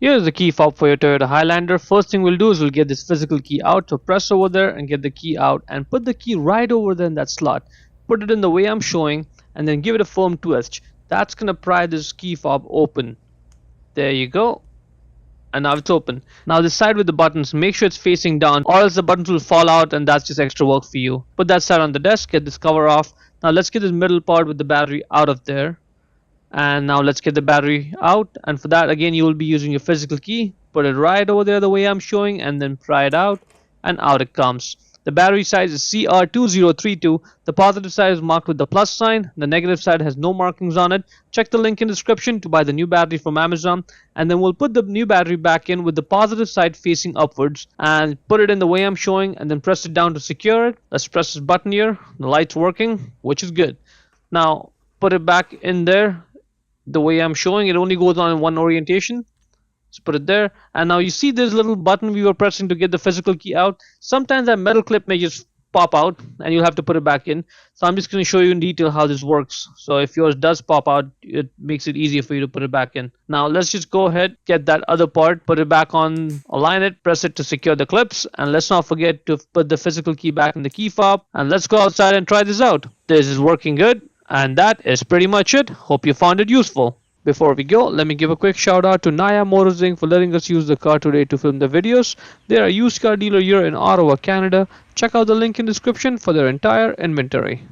Here's the key fob for your Toyota Highlander. First thing we'll do is we'll get this physical key out. So press over there and get the key out and put the key right over there in that slot. Put it in the way I'm showing and then give it a firm twist. That's gonna pry this key fob open. There you go. And now it's open. Now this side with the buttons, make sure it's facing down or else the buttons will fall out and that's just extra work for you. Put that side on the desk, get this cover off. Now let's get this middle part with the battery out of there. And now let's get the battery out, and for that again you will be using your physical key. Put it right over there the way I'm showing and then pry it out, and out it comes. The battery size is CR2032. The positive side is marked with the plus sign, the negative side has no markings on it. Check the link in the description to buy the new battery from Amazon, and then we'll put the new battery back in with the positive side facing upwards and put it in the way I'm showing and then press it down to secure it. Let's press this button here. The light's working, which is good. Now put it back in there the way I'm showing. It only goes on in one orientation. Just put it there, and now you see this little button we were pressing to get the physical key out. Sometimes that metal clip may just pop out and you'll have to put it back in. So I'm just going to show you in detail how this works. So if yours does pop out, it makes it easier for you to put it back in. Now let's just go ahead, get that other part, put it back on, align it, press it to secure the clips, and let's not forget to put the physical key back in the key fob. And let's go outside and try this out. This is working good. And that is pretty much it. Hope you found it useful. Before we go, let me give a quick shout out to Naya Motors Inc. for letting us use the car today to film the videos. They are a used car dealer here in Ottawa, Canada. Check out the link in the description for their entire inventory.